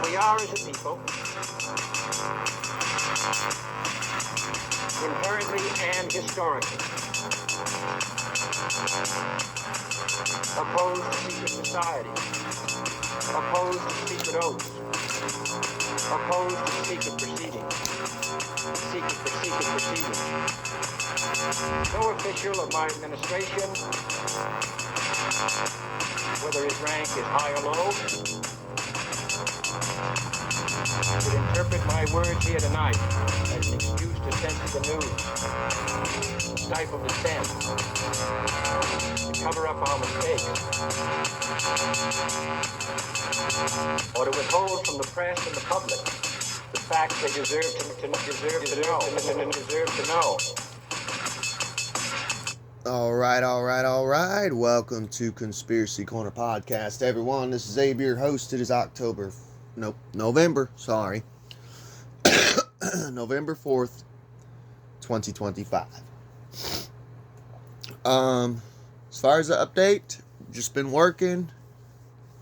We are, as a people, inherently and historically opposed to secret society, opposed to secret oaths, opposed to secret proceedings. No official of my administration, whether his rank is high or low, should interpret my words here tonight as an excuse to censor the news, to stifle dissent, to cover up our mistakes, or to withhold from the press and the public the facts they deserve to know. All right. Welcome to Conspiracy Corner Podcast, everyone. This is Xavier, host. It is November 4th, 2025. As far as the update, just been working.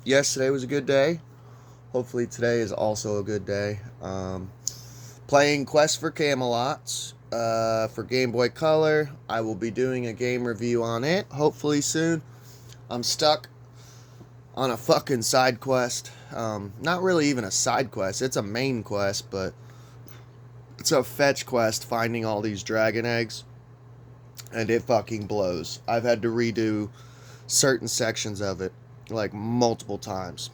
Yesterday was a good day. Hopefully today is also a good day. Playing Quest for Camelot for Game Boy Color. I will be doing a game review on it, hopefully soon. I'm stuck on a fucking side quest. Not really even a side quest. It's a main quest, but it's a fetch quest finding all these dragon eggs. And it fucking blows. I've had to redo certain sections of it, like, multiple times.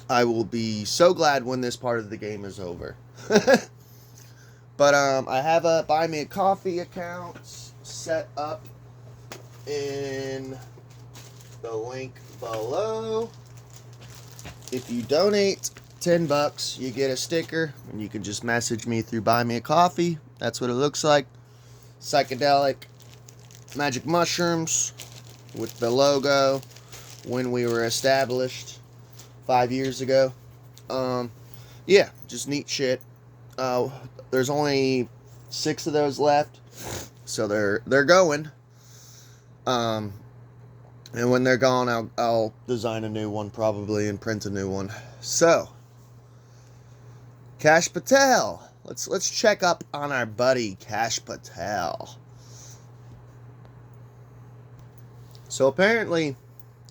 I will be so glad when this part of the game is over. But I have a Buy Me a Coffee account set up in the link below. If you donate $10, you get a sticker, and you can just message me through Buy Me a Coffee. That's what it looks like. Psychedelic magic mushrooms with the logo when we were established 5 years ago. Yeah, just neat shit. There's only 6 of those left, so they're going. And when they're gone, I'll design a new one probably and print a new one. So, Kash Patel. Let's check up on our buddy Kash Patel. So apparently,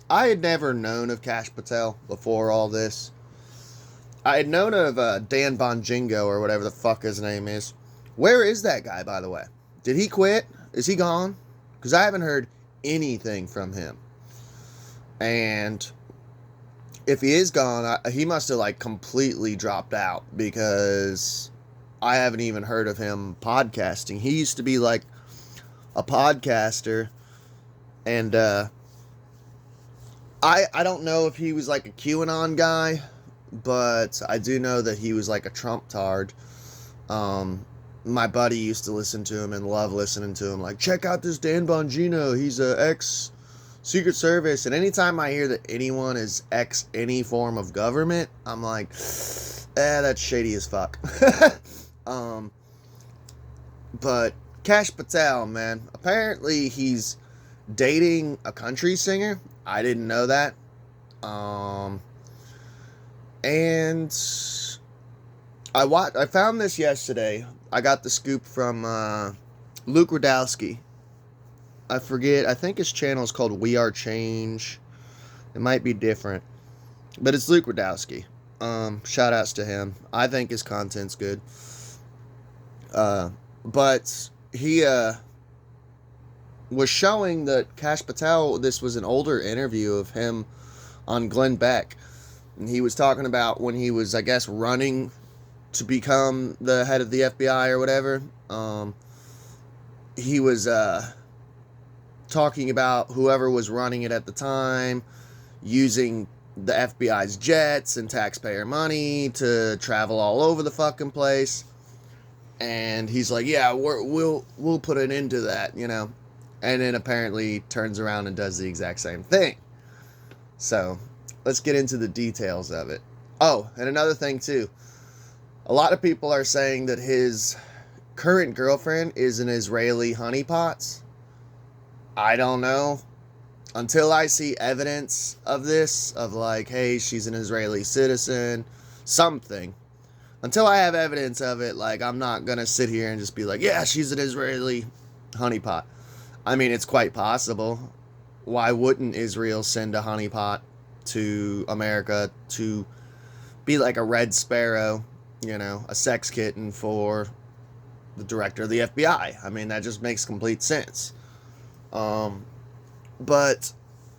I had never known of Kash Patel before all this. I had known of Dan Bonjingo, or whatever the fuck his name is. Where is that guy, by the way? Did he quit? Is he gone? Because I haven't heard anything from him. And if he is gone, he must have, like, completely dropped out, because I haven't even heard of him podcasting. He used to be, like, a podcaster, and I don't know if he was, like, a QAnon guy, but I do know that he was like a Trump tard. My buddy used to listen to him and love listening to him. Like, check out this Dan Bongino. He's a ex-Secret Service. And anytime I hear that anyone is ex any form of government, I'm like, that's shady as fuck. But Kash Patel, man, apparently he's dating a country singer. I didn't know that. And I found this yesterday. I got the scoop from Luke Rudowski. I forget. I think his channel is called We Are Change. It might be different, but it's Luke Rudowski. Shout outs to him. I think his content's good. But he was showing that Kash Patel. This was an older interview of him on Glenn Beck. And he was talking about when he was, I guess, running to become the head of the FBI or whatever. He was talking about whoever was running it at the time, using the FBI's jets and taxpayer money to travel all over the fucking place. And he's like, yeah, we'll put an end to that, you know. And then apparently turns around and does the exact same thing. So let's get into the details of it. Oh, and another thing too. A lot of people are saying that his current girlfriend is an Israeli honeypots. I don't know. Until I see evidence of this, of like, hey, she's an Israeli citizen, something. Until I have evidence of it, like, I'm not gonna sit here and just be like, yeah, she's an Israeli honeypot. I mean, it's quite possible. Why wouldn't Israel send a honeypot to America to be like a Red Sparrow, a sex kitten for the director of the FBI? I mean, that just makes complete sense. But,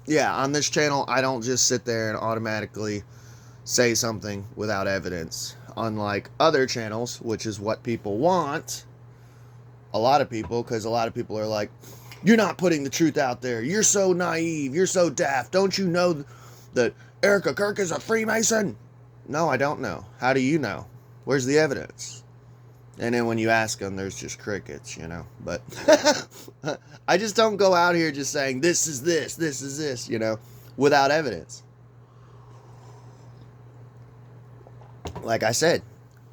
yeah, on this channel, I don't just sit there and automatically say something without evidence. Unlike other channels, which is what people want, a lot of people, because a lot of people are like, you're not putting the truth out there. You're so naive. You're so daft. Don't you know that Erica Kirk is a Freemason? No, I don't know. How do you know? Where's the evidence? And then when you ask them, there's just crickets, But I just don't go out here just saying, this is this, without evidence. Like I said,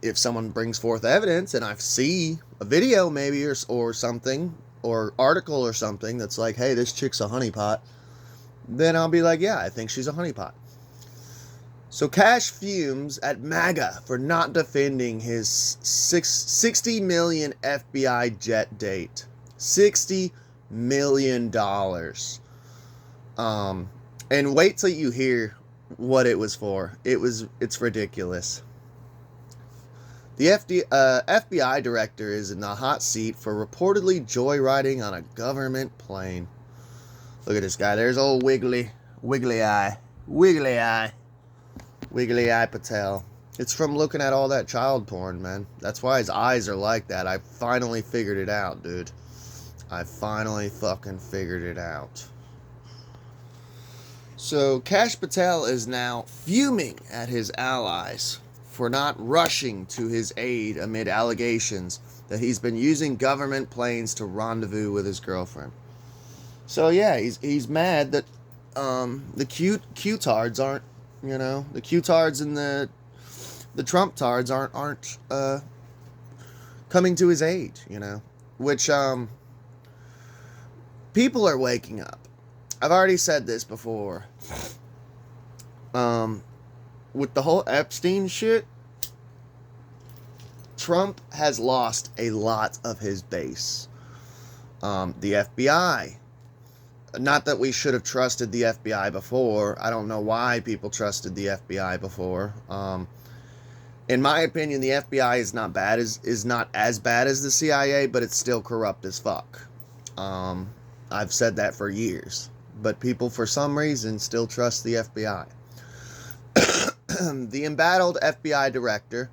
if someone brings forth evidence and I see a video maybe or something, or article or something that's like, hey, this chick's a honeypot, then I'll be like, yeah, I think she's a honeypot. So Kash fumes at MAGA for not defending his $60 million FBI jet date. $60 million. And wait till you hear what it was for. It's ridiculous. The FBI director is in the hot seat for reportedly joyriding on a government plane. Look at this guy. There's old Wiggly Eye Patel. It's from looking at all that child porn, man. That's why his eyes are like that. I finally figured it out, dude. I finally fucking figured it out. So Kash Patel is now fuming at his allies for not rushing to his aid amid allegations that he's been using government planes to rendezvous with his girlfriend. So yeah, he's mad that the Q-tards aren't, the Q-tards and the Trump-tards aren't coming to his aid, which people are waking up. I've already said this before. With the whole Epstein shit, Trump has lost a lot of his base. The FBI. Not that we should have trusted the FBI before. I don't know why people trusted the FBI before. In my opinion, the FBI is not as bad as the CIA, but it's still corrupt as fuck. I've said that for years. But people, for some reason, still trust the FBI. The embattled FBI director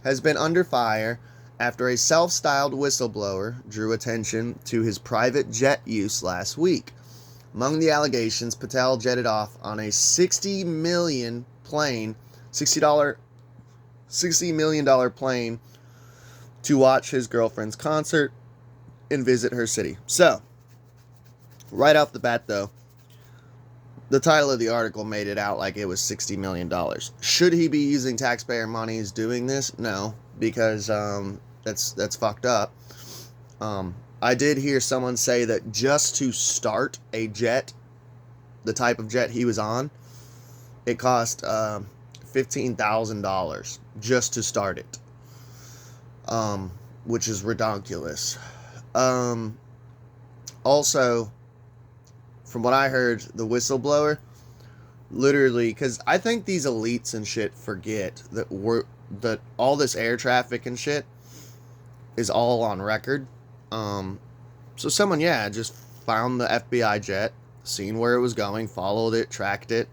has been under fire after a self-styled whistleblower drew attention to his private jet use last week. Among the allegations, Patel jetted off on a $60 million plane plane to watch his girlfriend's concert and visit her city. So, right off the bat, though, the title of the article made it out like it was $60 million. Should he be using taxpayer monies doing this? No, because that's fucked up. I did hear someone say that just to start a jet, the type of jet he was on, it cost $15,000 just to start it, which is ridiculous. Also, from what I heard, the whistleblower, literally, because I think these elites and shit forget that all this air traffic and shit is all on record. So someone, just found the FBI jet, seen where it was going, followed it, tracked it,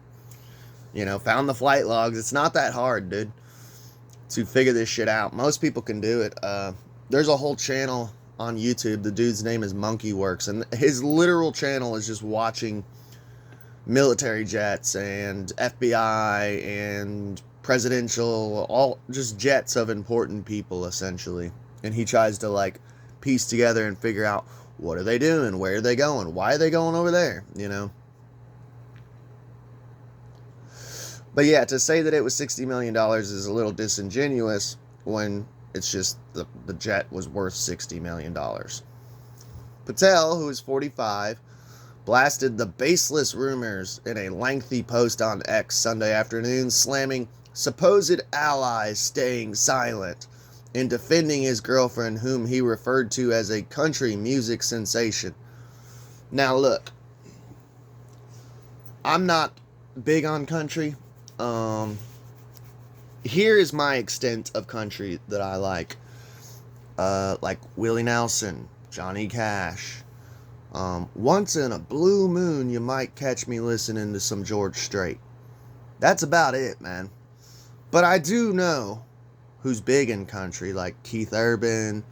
found the flight logs. It's not that hard, dude, to figure this shit out. Most people can do it. There's a whole channel on YouTube. The dude's name is Monkey Works, and his literal channel is just watching military jets and FBI and presidential, all just jets of important people, essentially. And he tries to piece together and figure out, what are they doing, where are they going, why are they going over there, But yeah, to say that it was $60 million is a little disingenuous when it's just the jet was worth $60 million. Patel, who is 45, blasted the baseless rumors in a lengthy post on X Sunday afternoon, slamming supposed allies staying silent and defending his girlfriend, whom he referred to as a country music sensation. Now look, I'm not big on country. Here is my extent of country that I like. Like Willie Nelson, Johnny Cash. Once in a blue moon, you might catch me listening to some George Strait. That's about it, man. But I do know who's big in country, like Keith Urban,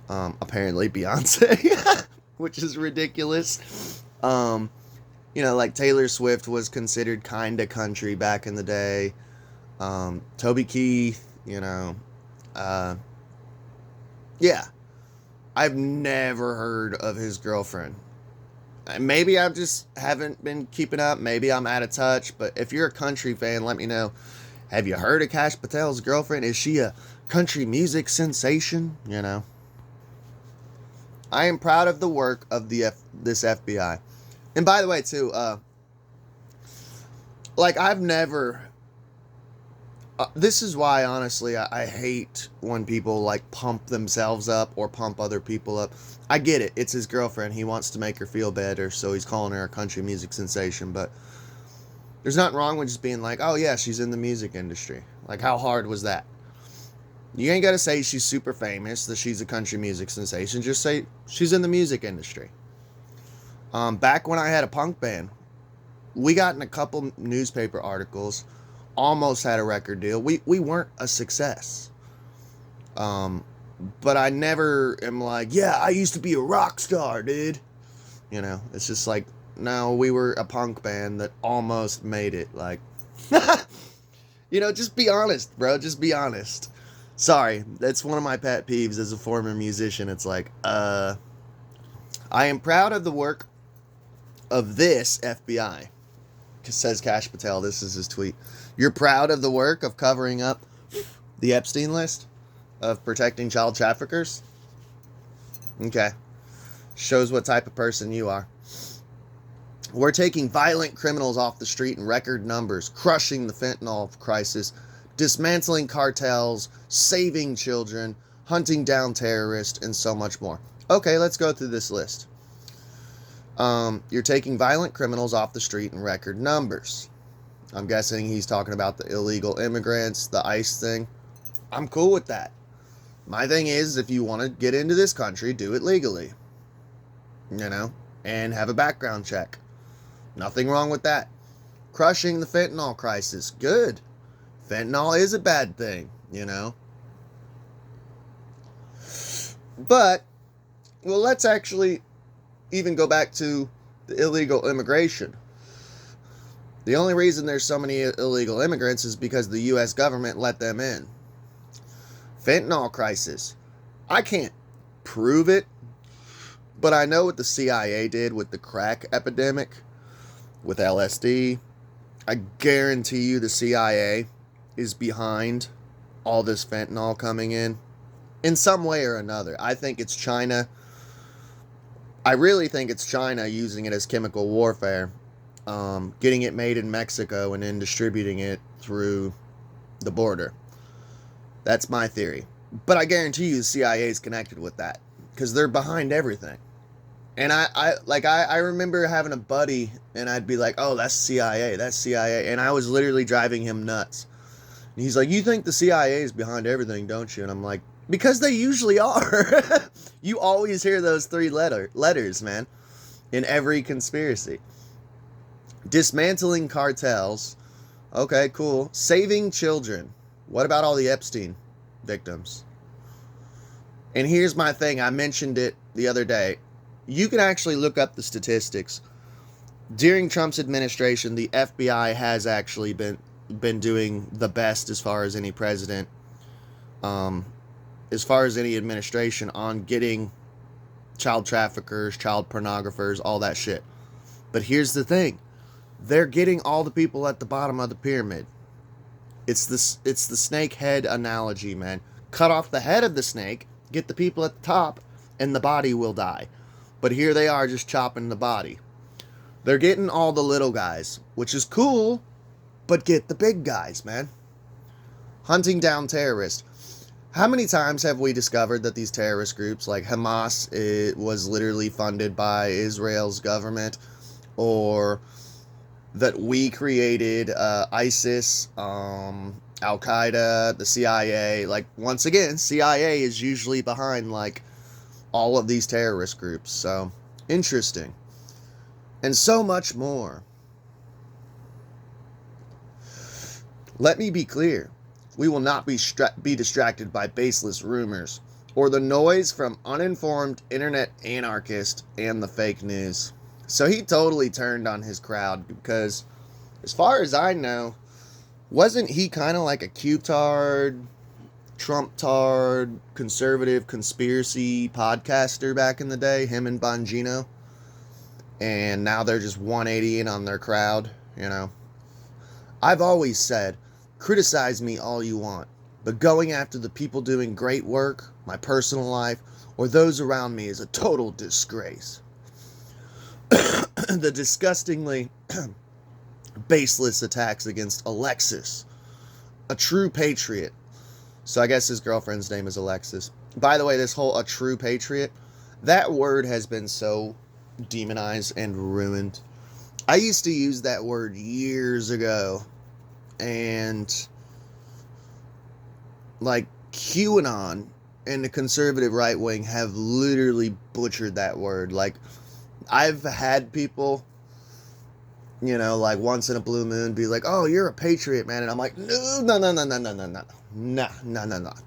apparently Beyonce, which is ridiculous. Like Taylor Swift was considered kinda country back in the day. Toby Keith, yeah. I've never heard of his girlfriend. Maybe I just haven't been keeping up. Maybe I'm out of touch. But if you're a country fan, let me know. Have you heard of Kash Patel's girlfriend? Is she a country music sensation? I am proud of the work of this FBI. And by the way, too, I've never... this is why, honestly, I hate when people, pump themselves up or pump other people up. I get it. It's his girlfriend. He wants to make her feel better, so he's calling her a country music sensation. But there's nothing wrong with just being like, oh, yeah, she's in the music industry. How hard was that? You ain't got to say she's super famous, that she's a country music sensation. Just say she's in the music industry. Back when I had a punk band, we got in a couple newspaper articles, almost had a record deal. We weren't a success. But I never am like, yeah, I used to be a rock star, dude. It's just no, we were a punk band that almost made it. Just be honest, bro. Just be honest. Sorry, that's one of my pet peeves as a former musician. It's I am proud of the work of this FBI. Says Kash Patel. This is his tweet. You're proud of the work of covering up the Epstein list of protecting child traffickers? Okay. Shows what type of person you are. We're taking violent criminals off the street in record numbers, crushing the fentanyl crisis, dismantling cartels, saving children, hunting down terrorists, and so much more. Okay, let's go through this list. You're taking violent criminals off the street in record numbers. I'm guessing he's talking about the illegal immigrants, the ICE thing. I'm cool with that. My thing is, if you want to get into this country, do it legally. And have a background check. Nothing wrong with that. Crushing the fentanyl crisis. Good. Fentanyl is a bad thing, But, let's actually even go back to the illegal immigration. The only reason there's so many illegal immigrants is because the U.S. government let them in. Fentanyl crisis. I can't prove it, but I know what the CIA did with the crack epidemic, with LSD. I guarantee you the CIA is behind all this fentanyl coming in some way or another. I think it's China. I really think it's China using it as chemical warfare, getting it made in Mexico and then distributing it through the border. That's my theory. But I guarantee you the CIA is connected with that because they're behind everything. And I remember having a buddy and I'd be like, oh, that's CIA. And I was literally driving him nuts. And he's like, you think the CIA is behind everything, don't you? And I'm like, because they usually are. You always hear those three letters, man, in every conspiracy. Dismantling cartels. Okay, cool. Saving children. What about all the Epstein victims? And here's my thing. I mentioned it the other day. You can actually look up the statistics. During Trump's administration, the FBI has actually been doing the best as far as any president, as far as any administration on getting child traffickers, child pornographers, all that shit. But here's the thing. They're getting all the people at the bottom of the pyramid. It's the snake head analogy, man. Cut off the head of the snake, get the people at the top, and the body will die. But here they are just chopping the body. They're getting all the little guys, which is cool, but get the big guys, man. Hunting down terrorists. How many times have we discovered that these terrorist groups, like Hamas, it was literally funded by Israel's government, or that we created ISIS, Al-Qaeda, the CIA? Like, once again, CIA is usually behind, like, all of these terrorist groups. So, interesting. And so much more. Let me be clear. We will not be distracted by baseless rumors or the noise from uninformed internet anarchists and the fake news. So he totally turned on his crowd because, as far as I know, wasn't he kind of like a Q-tard, Trump-tard, conservative conspiracy podcaster back in the day, him and Bongino? And now they're just 180ing on their crowd, you know. I've always said, criticize me all you want, but going after the people doing great work, my personal life, or those around me is a total disgrace. The disgustingly baseless attacks against Alexis, a true patriot. So I guess his girlfriend's name is Alexis. By the way, this whole "a true patriot," that word has been so demonized and ruined. I used to use that word years ago, and like QAnon and the conservative right wing have literally butchered that word. Like, I've had people, you know, like once in a blue moon be like, "Oh, you're a patriot, man," and I'm like, no,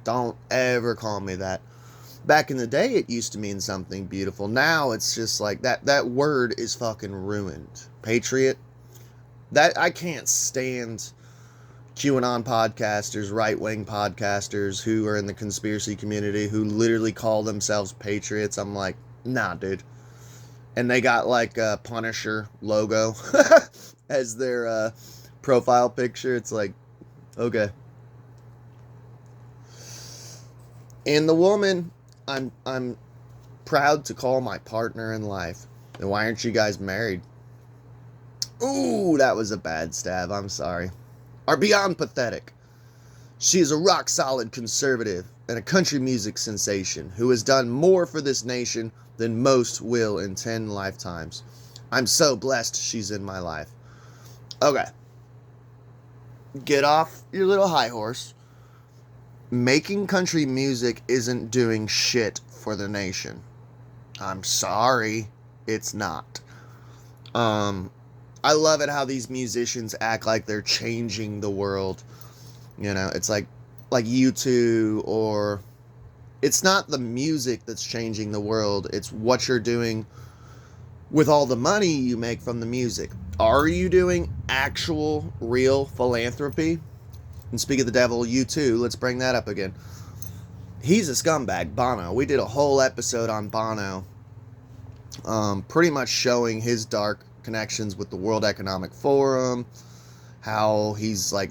don't ever call me that. Back in the day, it used to mean something beautiful. Now it's just like that word is fucking ruined. Patriot. That, I can't stand QAnon podcasters, right-wing podcasters who are in the conspiracy community who literally call themselves patriots. I'm like, nah, dude. And they got like a Punisher logo as their profile picture. It's like, okay. And the woman I'm proud to call my partner in life. Then why aren't you guys married? Ooh, that was a bad stab. I'm sorry. Are beyond pathetic. She is a rock-solid conservative and a country music sensation who has done more for this nation than most will in 10 lifetimes. I'm so blessed she's in my life. Okay. Get off your little high horse. Making country music isn't doing shit for the nation. I'm sorry, it's not. I love it how these musicians act like they're changing the world. You know, it's like U2, or it's not the music that's changing the world. It's what you're doing with all the money you make from the music. Are you doing actual, real philanthropy? And speak of the devil, U2, let's bring that up again. He's a scumbag, Bono. We did a whole episode on Bono, pretty much showing his dark connections with the World Economic Forum, how he's like,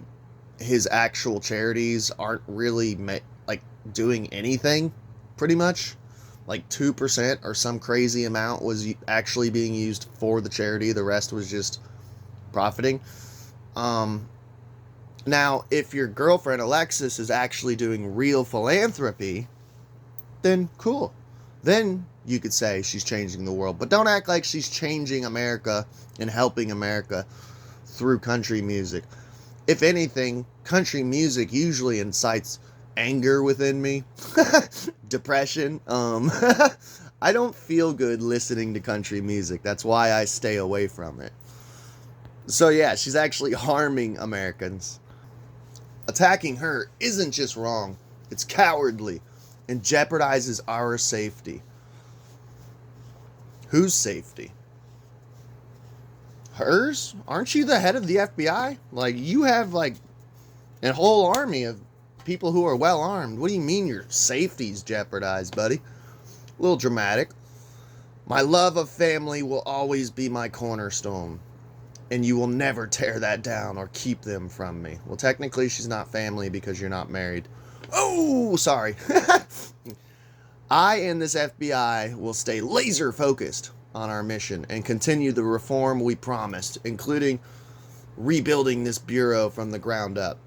his actual charities aren't really like doing anything, pretty much. Like 2% or some crazy amount was actually being used for the charity. The rest was just profiting. Now, if your girlfriend Alexis is actually doing real philanthropy, then cool. Then you could say she's changing the world. But don't act like she's changing America and helping America through country music. If anything, country music usually incites anger within me. Depression. I don't feel good listening to country music. That's why I stay away from it. So yeah, she's actually harming Americans. Attacking her isn't just wrong, it's cowardly and jeopardizes our safety. Whose safety? Hers? Aren't you the head of the FBI? Like, you have like a whole army of people who are well armed. What do you mean your safety's jeopardized, buddy? A little dramatic. My love of family will always be my cornerstone, and you will never tear that down or keep them from me. Well, technically, she's not family because you're not married. Oh, sorry. I and this FBI will stay laser focused on our mission and continue the reform we promised, including rebuilding this bureau from the ground up.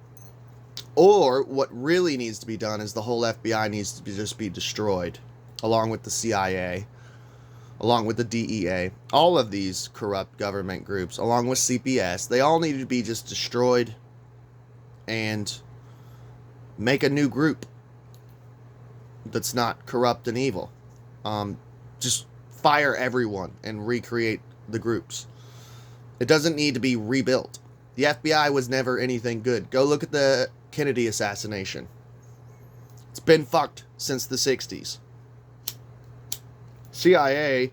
Or what really needs to be done is the whole FBI needs to just be destroyed, along with the CIA, along with the DEA, all of these corrupt government groups, along with CPS. They all need to be just destroyed and make a new group that's not corrupt and evil. Just fire everyone and recreate the groups. It doesn't need to be rebuilt. The FBI was never anything good. Go look at the Kennedy assassination. It's been fucked since the 60s. CIA,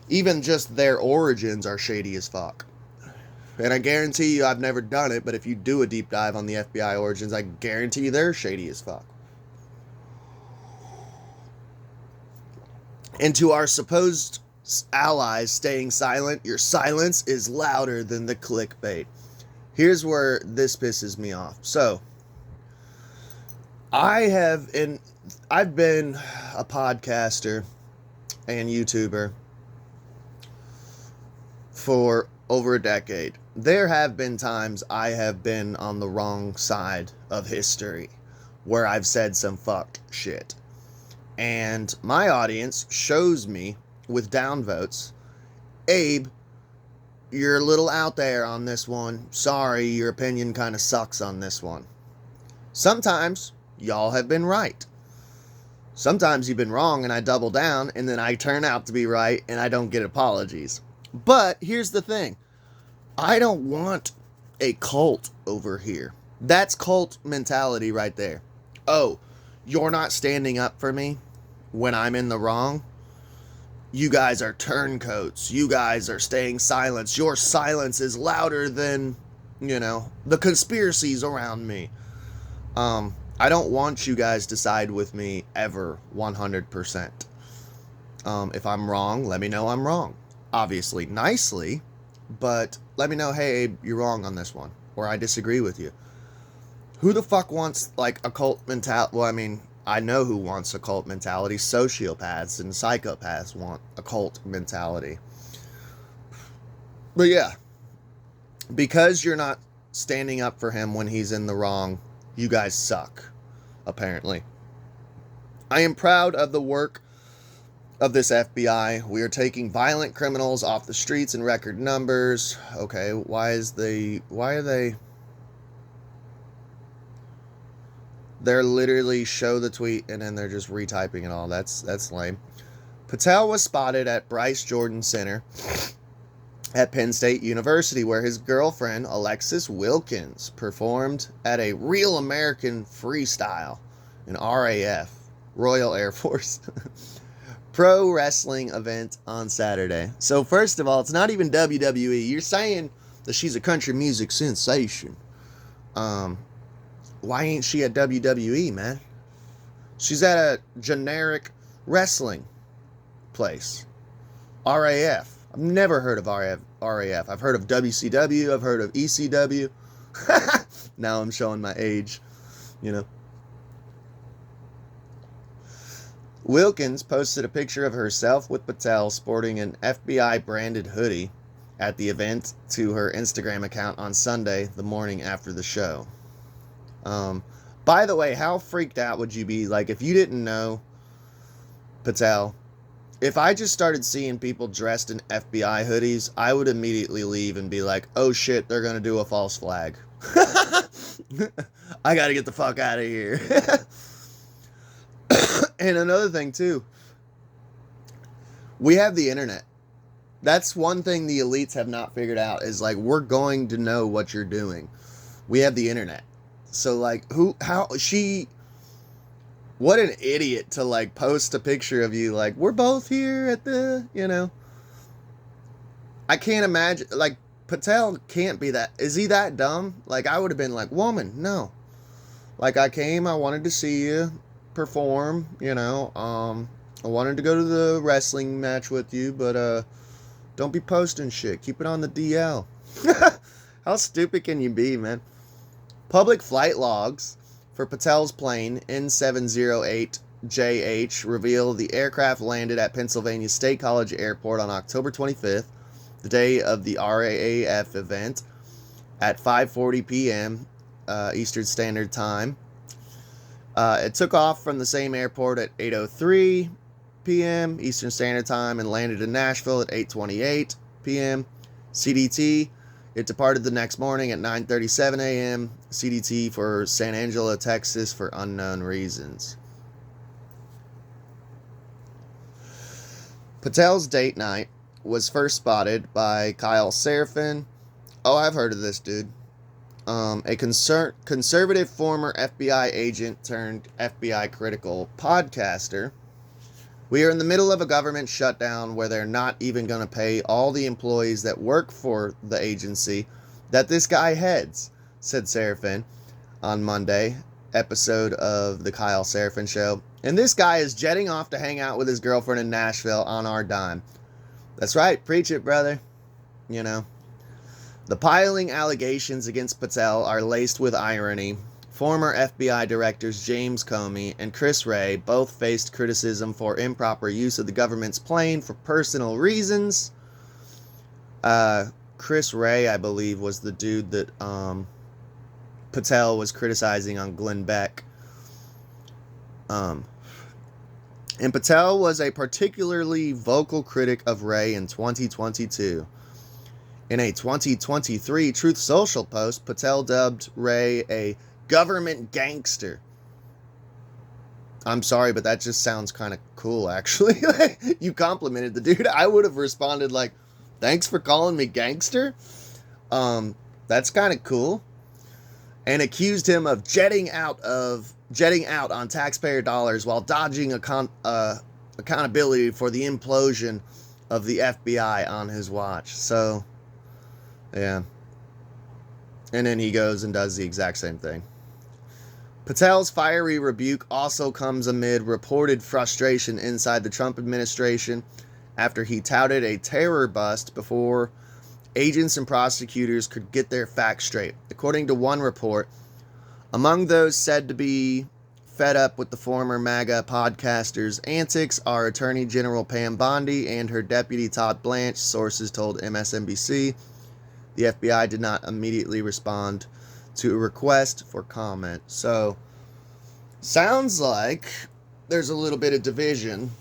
even just their origins are shady as fuck. And I guarantee you, I've never done it, but if you do a deep dive on the FBI origins, I guarantee you they're shady as fuck. And to our supposed allies staying silent, your silence is louder than the clickbait. Here's where this pisses me off. So, I've been a podcaster and YouTuber for over a decade. There have been times I have been on the wrong side of history where I've said some fucked shit. And my audience shows me with downvotes, Abe, you're a little out there on this one. Sorry, your opinion kind of sucks on this one. Sometimes y'all have been right. Sometimes you've been wrong and I double down and then I turn out to be right and I don't get apologies. But here's the thing. I don't want a cult over here. That's cult mentality right there. Oh, you're not standing up for me when I'm in the wrong? You guys are turncoats. You guys are staying silent. Your silence is louder than, the conspiracies around me. I don't want you guys to side with me ever 100%. If I'm wrong, let me know I'm wrong. Obviously, nicely, but let me know, hey, Abe, you're wrong on this one, or I disagree with you. Who the fuck wants, a cult mentality? Well, I know who wants a cult mentality. Sociopaths and psychopaths want a cult mentality. But yeah, because you're not standing up for him when he's in the wrong, you guys suck, apparently. I am proud of the work of this FBI. We are taking violent criminals off the streets in record numbers. Okay, why are they... They're literally show the tweet and then they're just retyping it all. That's lame. Patel was spotted at Bryce Jordan Center at Penn State University, where his girlfriend, Alexis Wilkins, performed at a Real American Freestyle, an RAF, Royal Air Force, pro wrestling event on Saturday. So first of all, it's not even WWE. You're saying that she's a country music sensation. Why ain't she at WWE, man? She's at a generic wrestling place. RAF. I've never heard of RAF. I've heard of WCW. I've heard of ECW. Now I'm showing my age, Wilkins posted a picture of herself with Patel sporting an FBI branded hoodie at the event to her Instagram account on Sunday, the morning after the show. By the way, how freaked out would you be, if you didn't know Patel? If I just started seeing people dressed in FBI hoodies, I would immediately leave and be like, oh shit, they're gonna do a false flag. I gotta get the fuck out of here. And another thing too, we have the internet. That's one thing the elites have not figured out is we're going to know what you're doing. We have the internet. So what an idiot to post a picture of you we're both here at the, I can't imagine, Patel can't be that, is he that dumb? I would have been woman, no. I came, I wanted to see you perform, I wanted to go to the wrestling match with you, but don't be posting shit. Keep it on the DL. How stupid can you be, man? Public flight logs for Patel's plane N708 JH revealed the aircraft landed at Pennsylvania State College Airport on October 25th, the day of the RAAF event, at 5:40 p.m. Eastern Standard Time. It took off from the same airport at 8:03 p.m. Eastern Standard Time and landed in Nashville at 8:28 p.m. CDT. It departed the next morning at 9:37 a.m. CDT for San Angelo, Texas for unknown reasons. Patel's date night was first spotted by Kyle Seraphin. Oh, I've heard of this dude. A conservative former FBI agent turned FBI critical podcaster. We are in the middle of a government shutdown where they're not even going to pay all the employees that work for the agency that this guy heads, said Seraphin on Monday episode of the Kyle Seraphin Show. And this guy is jetting off to hang out with his girlfriend in Nashville on our dime. That's right, preach it, brother. You know. The piling allegations against Patel are laced with irony. Former FBI directors James Comey and Chris Wray both faced criticism for improper use of the government's plane for personal reasons. Chris Wray, I believe, was the dude that Patel was criticizing on Glenn Beck. And Patel was a particularly vocal critic of Wray in 2022. In a 2023 Truth Social post, Patel dubbed Wray a government gangster. I'm sorry, but that just sounds kind of cool, actually. You complimented the dude. I would have responded like, thanks for calling me gangster. That's kind of cool. And accused him of jetting out on taxpayer dollars while dodging accountability for the implosion of the FBI on his watch. So, yeah. And then he goes and does the exact same thing. Patel's fiery rebuke also comes amid reported frustration inside the Trump administration after he touted a terror bust before agents and prosecutors could get their facts straight. According to one report, among those said to be fed up with the former MAGA podcaster's antics are Attorney General Pam Bondi and her deputy Todd Blanche, sources told MSNBC. The FBI did not immediately respond to a request for comment. So, sounds like there's a little bit of division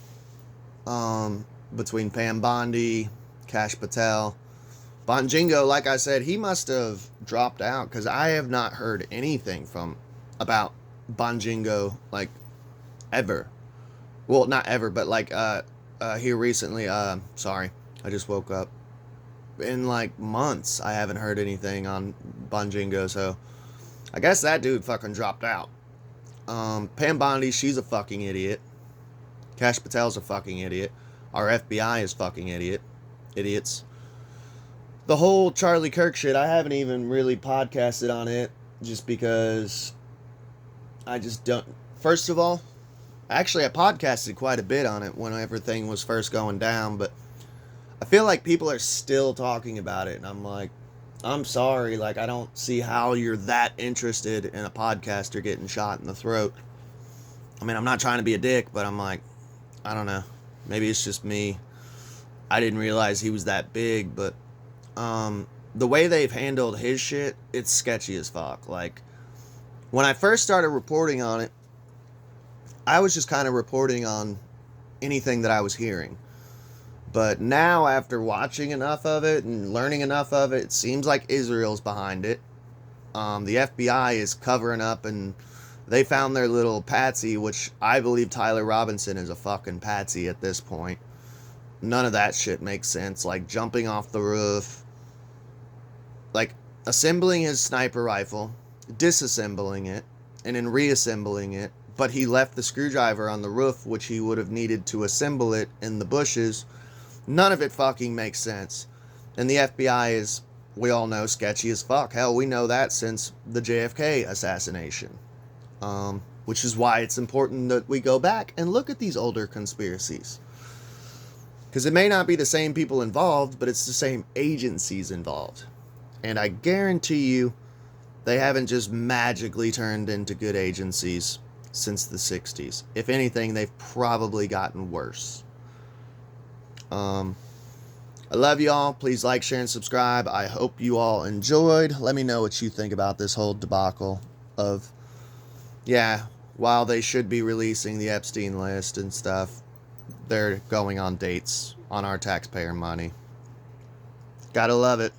between Pam Bondi, Kash Patel. Bonjingo, like I said, he must have dropped out because I have not heard anything about Bonjingo, like, ever. Well, not ever, but like here recently. Sorry, I just woke up. In like months, I haven't heard anything on Bonjingo, so I guess that dude fucking dropped out. Pam Bondi, she's a fucking idiot. Kash Patel's a fucking idiot. Our FBI is fucking idiots. The whole Charlie Kirk shit, I haven't even really podcasted on it just because I just don't. First of all, actually I podcasted quite a bit on it when everything was first going down, but I feel like people are still talking about it, and I'm like, I'm sorry, like, I don't see how you're that interested in a podcaster getting shot in the throat. I mean, I'm not trying to be a dick, but I'm like, I don't know. Maybe it's just me. I didn't realize he was that big, but the way they've handled his shit, it's sketchy as fuck. Like, when I first started reporting on it, I was just kind of reporting on anything that I was hearing. But now, after watching enough of it and learning enough of it, it seems like Israel's behind it. The FBI is covering up, and they found their little patsy, which I believe Tyler Robinson is a fucking patsy at this point. None of that shit makes sense. Like, jumping off the roof, like, assembling his sniper rifle, disassembling it, and then reassembling it. But he left the screwdriver on the roof, which he would have needed to assemble it in the bushes. None of it fucking makes sense. And the FBI is, we all know, sketchy as fuck. Hell, we know that since the JFK assassination. Which is why it's important that we go back and look at these older conspiracies. Because it may not be the same people involved, but it's the same agencies involved. And I guarantee you, they haven't just magically turned into good agencies since the 60s. If anything, they've probably gotten worse. I love you all. Please like, share, and subscribe. I hope you all enjoyed. Let me know what you think about this whole debacle of, yeah, while they should be releasing the Epstein list and stuff, they're going on dates on our taxpayer money. Gotta love it.